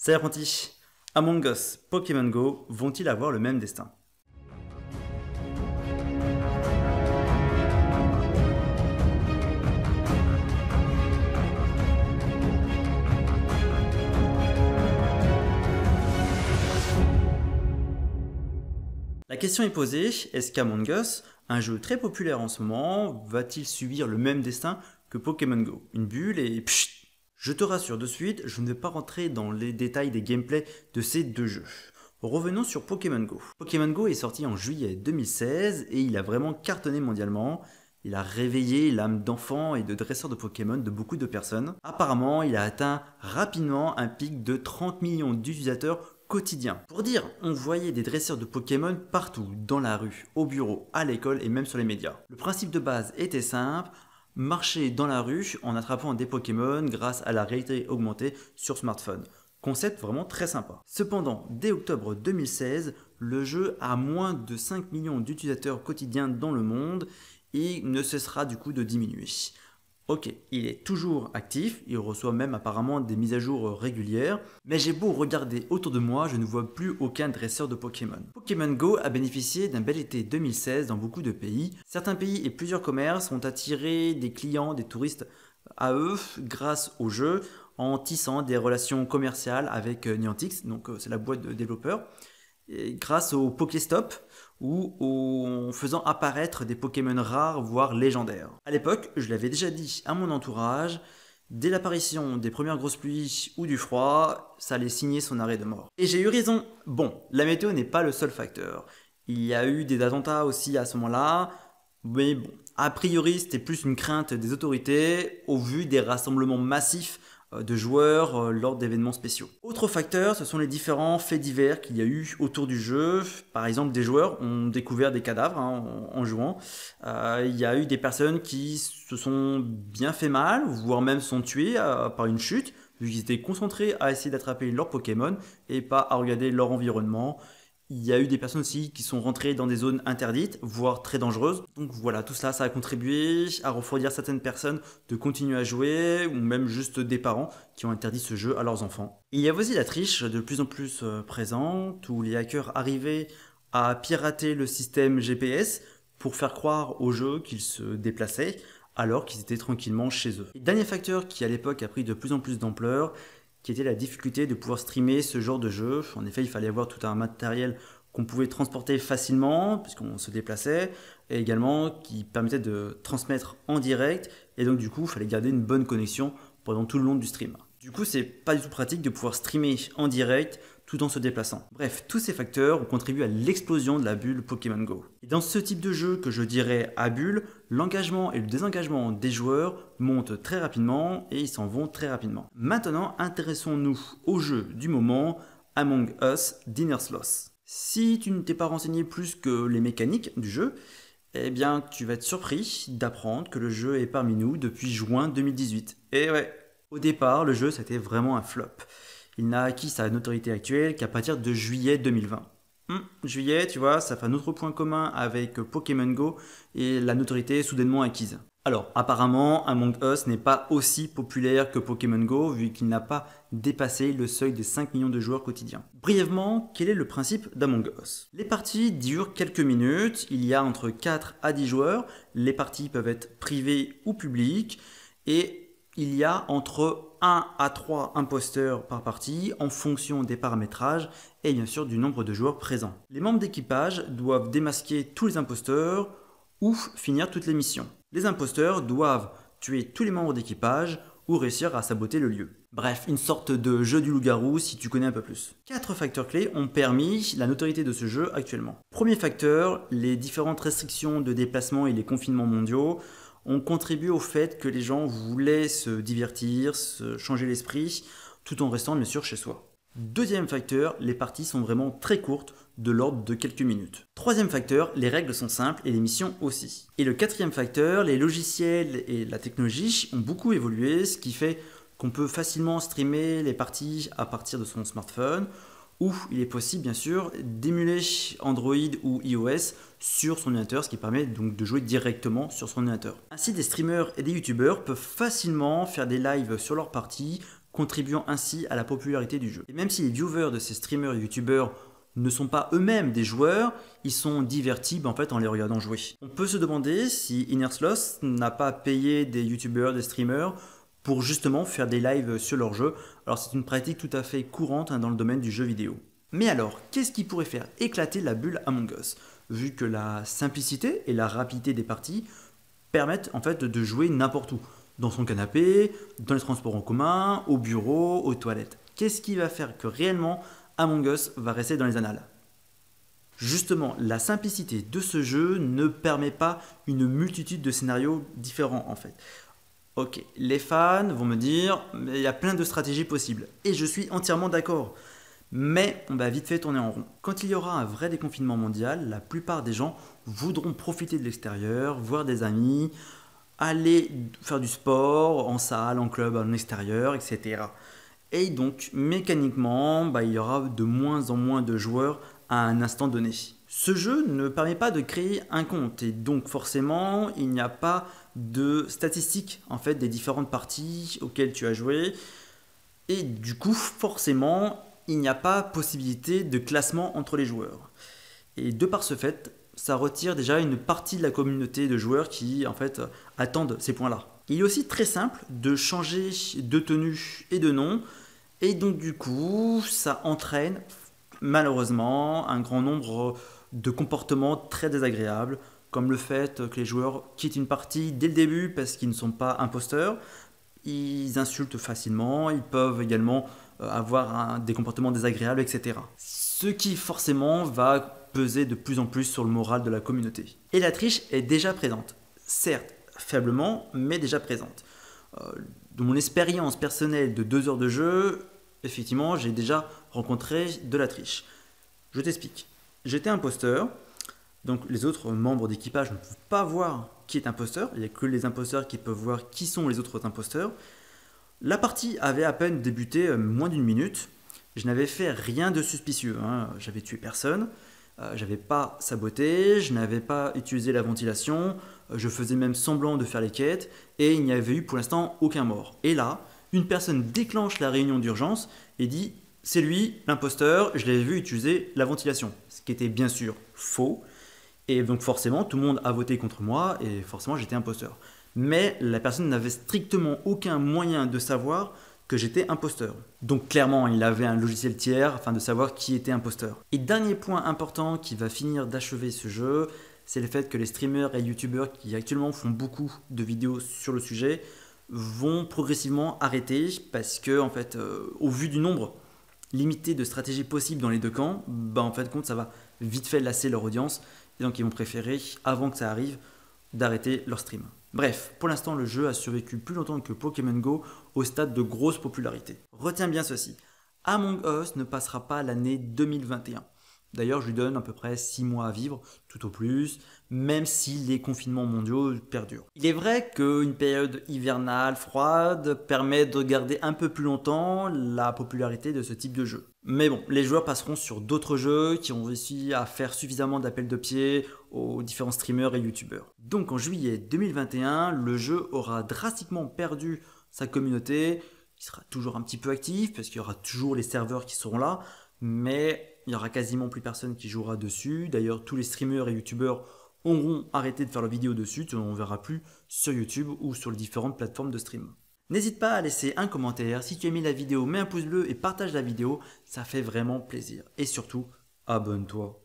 Salut apprenti, Among Us, Pokémon Go vont-ils avoir le même destin? La question est posée, est-ce qu'Among Us, un jeu très populaire en ce moment, va-t-il subir le même destin que Pokémon Go? Une bulle et pchit. Je te rassure de suite, je ne vais pas rentrer dans les détails des gameplays de ces deux jeux. Revenons sur Pokémon Go. Pokémon Go est sorti en juillet 2016 et il a vraiment cartonné mondialement. Il a réveillé l'âme d'enfant et de dresseur de Pokémon de beaucoup de personnes. Apparemment, il a atteint rapidement un pic de 30 millions d'utilisateurs quotidiens. Pour dire, on voyait des dresseurs de Pokémon partout, dans la rue, au bureau, à l'école et même sur les médias. Le principe de base était simple, marcher dans la rue en attrapant des Pokémon grâce à la réalité augmentée sur smartphone. Concept vraiment très sympa. Cependant, dès octobre 2016, le jeu a moins de 5 millions d'utilisateurs quotidiens dans le monde et ne cessera du coup de diminuer. Ok, il est toujours actif, il reçoit même apparemment des mises à jour régulières, mais j'ai beau regarder autour de moi, je ne vois plus aucun dresseur de Pokémon. Pokémon Go a bénéficié d'un bel été 2016 dans beaucoup de pays. Certains pays et plusieurs commerces ont attiré des clients, des touristes à eux grâce au jeu, en tissant des relations commerciales avec Niantic, donc c'est la boîte de développeurs, et grâce au Pokéstop, ou en faisant apparaître des Pokémon rares, voire légendaires. A l'époque, je l'avais déjà dit à mon entourage, dès l'apparition des premières grosses pluies ou du froid, ça allait signer son arrêt de mort. Et j'ai eu raison. Bon, la météo n'est pas le seul facteur. Il y a eu des attentats aussi à ce moment-là, mais bon, a priori c'était plus une crainte des autorités au vu des rassemblements massifs de joueurs lors d'événements spéciaux. Autre facteur, ce sont les différents faits divers qu'il y a eu autour du jeu. Par exemple, des joueurs ont découvert des cadavres en jouant. Il y a eu des personnes qui se sont bien fait mal, voire même sont tuées par une chute, vu qu'ils étaient concentrés à essayer d'attraper leur Pokémon et pas à regarder leur environnement. Il y a eu des personnes aussi qui sont rentrées dans des zones interdites, voire très dangereuses. Donc voilà, tout cela, ça a contribué à refroidir certaines personnes de continuer à jouer, ou même juste des parents qui ont interdit ce jeu à leurs enfants. Il y a aussi la triche de plus en plus présente, où les hackers arrivaient à pirater le système GPS pour faire croire au jeu qu'ils se déplaçaient, alors qu'ils étaient tranquillement chez eux. Et dernier facteur qui à l'époque a pris de plus en plus d'ampleur, qui était la difficulté de pouvoir streamer ce genre de jeu. En effet, il fallait avoir tout un matériel qu'on pouvait transporter facilement, puisqu'on se déplaçait, et également qui permettait de transmettre en direct, et donc du coup, il fallait garder une bonne connexion pendant tout le long du stream. Du coup, c'est pas du tout pratique de pouvoir streamer en direct tout en se déplaçant. Bref, tous ces facteurs ont contribué à l'explosion de la bulle Pokémon Go. Et dans ce type de jeu que je dirais à bulle, l'engagement et le désengagement des joueurs montent très rapidement et ils s'en vont très rapidement. Maintenant, intéressons-nous au jeu du moment, Among Us Dinner's Loss. Si tu ne t'es pas renseigné plus que les mécaniques du jeu, eh bien tu vas être surpris d'apprendre que le jeu est parmi nous depuis juin 2018. Et ouais, au départ, le jeu c'était vraiment un flop. Il n'a acquis sa notoriété actuelle qu'à partir de juillet 2020. Juillet, tu vois, ça fait un autre point commun avec Pokémon Go et la notoriété est soudainement acquise. Alors, apparemment, Among Us n'est pas aussi populaire que Pokémon Go vu qu'il n'a pas dépassé le seuil des 5 millions de joueurs quotidiens. Brièvement, quel est le principe d'Among Us? Les parties durent quelques minutes, il y a entre 4 à 10 joueurs, les parties peuvent être privées ou publiques et il y a entre 1 à 3 imposteurs par partie en fonction des paramétrages et bien sûr du nombre de joueurs présents. Les membres d'équipage doivent démasquer tous les imposteurs ou finir toutes les missions. Les imposteurs doivent tuer tous les membres d'équipage ou réussir à saboter le lieu. Bref, une sorte de jeu du loup-garou si tu connais un peu plus. 4 facteurs clés ont permis la notoriété de ce jeu actuellement. Premier facteur, les différentes restrictions de déplacement et les confinements mondiaux ont contribué au fait que les gens voulaient se divertir, se changer l'esprit, tout en restant bien sûr chez soi. Deuxième facteur, les parties sont vraiment très courtes, de l'ordre de quelques minutes. Troisième facteur, les règles sont simples et les missions aussi. Et le quatrième facteur, les logiciels et la technologie ont beaucoup évolué, ce qui fait qu'on peut facilement streamer les parties à partir de son smartphone, ou il est possible bien sûr d'émuler Android ou iOS sur son ordinateur, ce qui permet donc de jouer directement sur son ordinateur. Ainsi, des streamers et des youtubeurs peuvent facilement faire des lives sur leur partie contribuant ainsi à la popularité du jeu. Et même si les viewers de ces streamers et youtubeurs ne sont pas eux-mêmes des joueurs, ils sont divertis en fait en les regardant jouer. On peut se demander si Innersloth n'a pas payé des youtubeurs, des streamers pour justement faire des lives sur leur jeu. Alors c'est une pratique tout à fait courante dans le domaine du jeu vidéo. Mais alors, qu'est-ce qui pourrait faire éclater la bulle Among Us, vu que la simplicité et la rapidité des parties permettent en fait de jouer n'importe où, dans son canapé, dans les transports en commun, au bureau, aux toilettes. Qu'est-ce qui va faire que réellement Among Us va rester dans les annales? Justement, la simplicité de ce jeu ne permet pas une multitude de scénarios différents en fait. Ok, les fans vont me dire, il y a plein de stratégies possibles, et je suis entièrement d'accord. Mais on va vite fait tourner en rond. Quand il y aura un vrai déconfinement mondial, la plupart des gens voudront profiter de l'extérieur, voir des amis, aller faire du sport en salle, en club, en extérieur, etc. Et donc, mécaniquement, il y aura de moins en moins de joueurs à un instant donné. Ce jeu ne permet pas de créer un compte et donc forcément, il n'y a pas de statistiques en fait des différentes parties auxquelles tu as joué. Et du coup, forcément, il n'y a pas possibilité de classement entre les joueurs. Et de par ce fait, ça retire déjà une partie de la communauté de joueurs qui en fait attendent ces points-là. Il est aussi très simple de changer de tenue et de nom, et donc du coup, ça entraîne malheureusement un grand nombre de comportements très désagréables, comme le fait que les joueurs quittent une partie dès le début parce qu'ils ne sont pas imposteurs, ils insultent facilement, ils peuvent également avoir des comportements désagréables, etc. Ce qui forcément va peser de plus en plus sur le moral de la communauté. Et la triche est déjà présente, certes faiblement, mais déjà présente. De mon expérience personnelle de 2 heures de jeu, effectivement, j'ai déjà rencontré de la triche. Je t'explique. J'étais imposteur, donc les autres membres d'équipage ne peuvent pas voir qui est imposteur, il n'y a que les imposteurs qui peuvent voir qui sont les autres imposteurs. La partie avait à peine débuté moins d'1 minute, je n'avais fait rien de suspicieux, j'avais tué personne, j'avais pas saboté, je n'avais pas utilisé la ventilation, je faisais même semblant de faire les quêtes et il n'y avait eu pour l'instant aucun mort. Et là, une personne déclenche la réunion d'urgence et dit « c'est lui, l'imposteur, je l'avais vu utiliser la ventilation », ce qui était bien sûr faux. Et donc forcément, tout le monde a voté contre moi et forcément j'étais imposteur. Mais la personne n'avait strictement aucun moyen de savoir que j'étais imposteur. Donc clairement, il avait un logiciel tiers afin de savoir qui était imposteur. Et dernier point important qui va finir d'achever ce jeu, c'est le fait que les streamers et youtubeurs qui actuellement font beaucoup de vidéos sur le sujet vont progressivement arrêter parce que en fait, au vu du nombre limité de stratégies possibles dans les deux camps, en fait compte ça va vite fait lasser leur audience et donc ils vont préférer, avant que ça arrive, d'arrêter leur stream. Bref, pour l'instant le jeu a survécu plus longtemps que Pokémon Go au stade de grosse popularité. Retiens bien ceci, Among Us ne passera pas l'année 2021. D'ailleurs, je lui donne à peu près 6 mois à vivre, tout au plus, même si les confinements mondiaux perdurent. Il est vrai qu'une période hivernale froide permet de garder un peu plus longtemps la popularité de ce type de jeu. Mais bon, les joueurs passeront sur d'autres jeux qui ont réussi à faire suffisamment d'appels de pied aux différents streamers et youtubeurs. Donc en juillet 2021, le jeu aura drastiquement perdu sa communauté, il sera toujours un petit peu actif parce qu'il y aura toujours les serveurs qui seront là, mais il n'y aura quasiment plus personne qui jouera dessus. D'ailleurs, tous les streamers et youtubeurs auront arrêté de faire leurs vidéos dessus, on ne verra plus sur YouTube ou sur les différentes plateformes de stream. N'hésite pas à laisser un commentaire, si tu as aimé la vidéo, mets un pouce bleu et partage la vidéo, ça fait vraiment plaisir. Et surtout, abonne-toi.